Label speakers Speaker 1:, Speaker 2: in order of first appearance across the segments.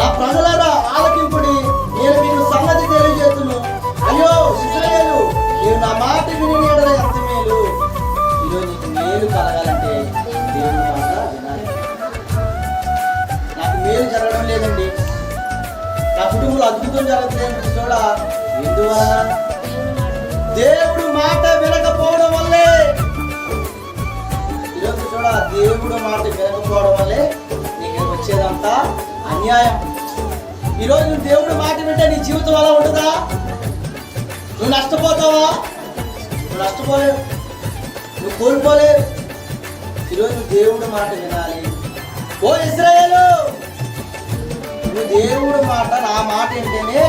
Speaker 1: నా ప్రజలారా ఆలకింపుడి, నేను మీకు సంగతి తెలియజేస్తును. అయ్యో ఇశ్రాయేలు, నేను నా మాట విని ఎడల ఎంత మేలు. ఈరోజు నీకు మేలు కలగాలంటే దేవుని మాట వినాలి. నాకు మేలు జరగడం లేదండి, నా కుటుంబంలో అద్భుతం జరగట్లేదు చూడ, ఎందువలన? దేవుడు మాట వినకపోవడం వల్లే. ఈరోజు చూడ, దేవుడు మాట వినకపోవడం వల్లే నీకు వచ్చేదంతా అన్యాయం. ఈరోజు నువ్వు దేవుడు మాట వింటే నీ జీవితం అలా ఉంటుందా? నువ్వు నష్టపోతావా? నువ్వు నష్టపోలేవు, నువ్వు కోల్పోలేవు. ఈరోజు దేవుడు మాట వినాలి. ఓ ఇశ్రాయేలు, నువ్వు దేవుడు మాట, నా మాట ఏంటనే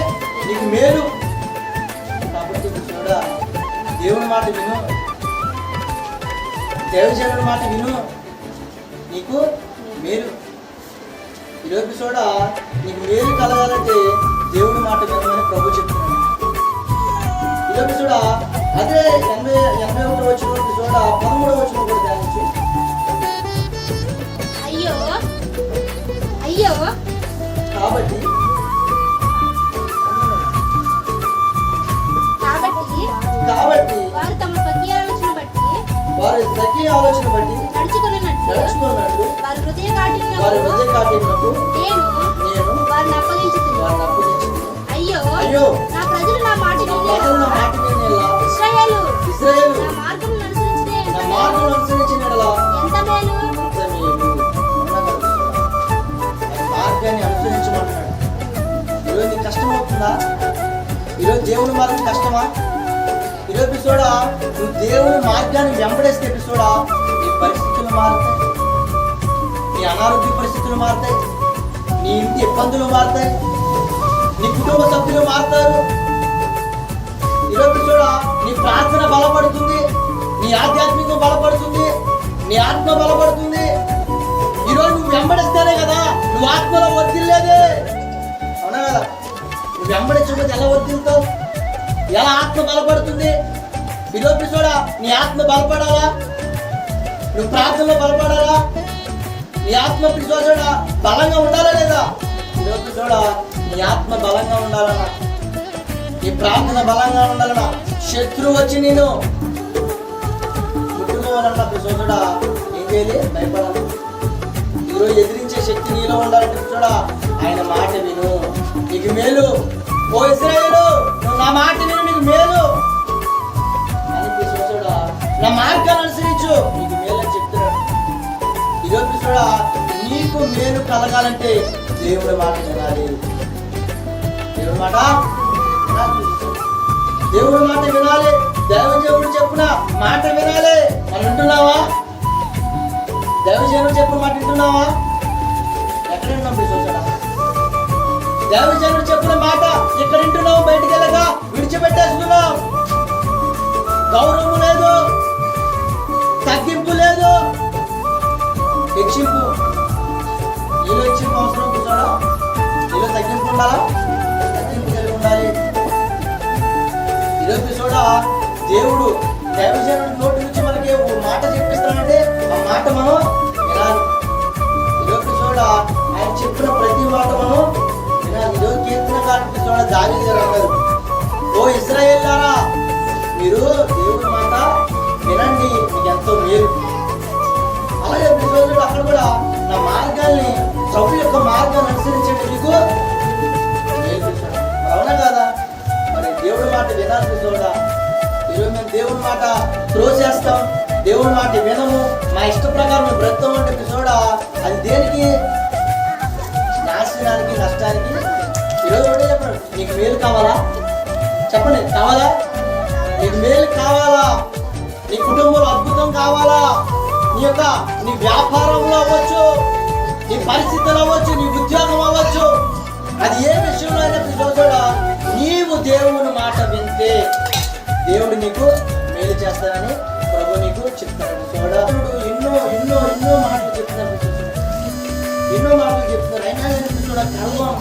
Speaker 1: నీకు మేలు. కాబట్టి చూడ, దేవుడి మాట విను, దేవజనుడి మాట విను, నీకు మేలు. ఈరోజు చూడ, నీకు మేలు కలగాలంటే దేవుడి మాట వినమని ప్రభు చెప్తున్నాడు. ఈరోజు చూడ, అదే 81 వచ్చిన చూడ 13వ వచ్చిన కూడా ధ్యానించి.
Speaker 2: అయ్యో అయ్యో
Speaker 1: కాబట్టి కాబట్టి
Speaker 2: వారు తమ ప్రతి ఆలోచన బట్టి
Speaker 1: నడుచుకున్నట్టు
Speaker 2: వారి హృదయ కాఠిన్యమునకు నేను వారిని అప్పగించుతున్నాను. అయ్యో నా ప్రజలు నా మాట విని ఇశ్రాయేలు నా మార్గమును అనుసరించితే ఎంత మేలు.
Speaker 1: మార్గాన్ని అనుసరించమంటున్నాడు. ఈరోజు నీకు కష్టం అవుతుందా? ఈరోజు దేవుని మార్గం కష్టమా? ఈరోజు ఎపిసోడా నువ్వు దేవుని మార్గాన్ని వెంబడేస్తే ఎపిసోడా నీ పరిస్థితులు మారుతాయి, నీ అనారోగ్య పరిస్థితులు మారుతాయి, నీ ఇంటి ఇబ్బందులు మారుతాయి, నీ కుటుంబ సభ్యులు మారుతారు. ఈరోజు ఎపిసోడా నీ ప్రార్థన బలపడుతుంది, నీ ఆధ్యాత్మికం బలపడుతుంది, నీ ఆత్మ బలపడుతుంది. ఈరోజు నువ్వు వెంబడిస్తేనే కదా నువ్వు ఆత్మలో వర్ధిల్లేదే. అవునా కదా? నువ్వు వెంబడించకపోతే ఎలా వర్ధిల్తావు? ఎలా ఆత్మ బలపడుతుంది? ఈరోజు చూడా, నీ ఆత్మ బలపడాలా? నువ్వు ప్రార్థనలో బలపడాలా? నీ ఆత్మ చూడా బలంగా ఉండాలా లేదా? ఈరోజు చూడా, నీ ఆత్మ బలంగా ఉండాలన్నా, నీ ప్రార్థన బలంగా ఉండాలన్నా, శత్రువు వచ్చి నేను ముట్టుకోవాలన్నా చూడా ఏం చేయాలి? భయపడాలి. ఈరోజు ఎదిరించే శక్తి నీలో ఉండాలంటే చూడా ఆయన మాట విను, నీకు మేలు. ఓ ఇశ్రాయేలు, నువ్వు నా మాట విను, నీకు మేలు అని చూడా, నా మార్గాన్ని అనుసరించు, నీకు మేలు అని చెప్తున్నాడు. ఈరోజు చూడా, నీకు మేలు కలగాలంటే దేవుడి మాట వినాలి. దేవుడి మాట దేవుడి మాట వినాలి. దైవజనుడు చెప్పున మాట వినాలి. మనం వింటున్నావా? దైవజనుడు చెప్పిన మాట వింటున్నావా? ఎక్కడ వింటున్నాం? చూసాడా? దైవజనుడు చెప్పిన మాట ఇక్కడ వింటున్నావు, బయటికి వెళ్ళగా విడిచిపెట్టేస్తున్నావు. గౌరవం లేదు, తగ్గింపు లేదు, హెచ్చింపు. నీలో హెచ్చింపు అవసరం చూసాడా? నీలో తగ్గింపు ఉండాలా? తగ్గింపు కలిగి ఉండాలి. ఈరోజు చూడా, దేవుడు దైవజనుడి నోటి నుంచి మనకి ఒక మాట చెప్పిస్తానంటే ఆ మాట మనం వినాలి. ఈరోజు చూడా, ఆయన చెప్పిన ప్రతి మాట మనం వినాలి. ఈరోజు కీర్తనకారుడికి చూడ దావీదు అన్నారు, ఓ ఇశ్రాయేలులారా, మీరు దేవుడి మాట వినండి, మీకు ఎంతో మేలు. అలాగే చూడు, అక్కడ కూడా నా మార్గాల్ని, ప్రభు యొక్క మార్గాన్ని అనుసరించండి, మీకు మేలు. అవునా కదా? మరి దేవుడి మాట వినాలి చూడ. ఈరోజు మేము దేవుడి మాట త్రోసేస్తాం, దేవుడి మాట వినము, మా ఇష్ట ప్రకారం మేము బ్రతాం అంటే చూడ, అది దేనికి? నాశనానికి, నష్టానికి. ఈరోజు ఒకటే చెప్పండి, నీకు మేలు కావాలా? చెప్పండి, కావాలా? నీకు మేలు కావాలా? నీ కుటుంబంలో అద్భుతం కావాలా? నీ వ్యాపారంలో అవ్వచ్చు, నీ పరిస్థితులు అవ్వచ్చు, నీ ఉద్యోగం అవ్వచ్చు, అది ఏ విషయంలో అయినా చూడ, నీవు దేవుని మాట వింటే దేవుడు నీకు మేలు చేస్తానని ప్రభు నీకు చెప్తాడు. చూడ, ఎన్నో ఎన్నో ఎన్నో మాటలు చెప్తున్నారు, ఎన్నో మాటలు చెప్తున్నారు. అయినా చూడ, గర్వం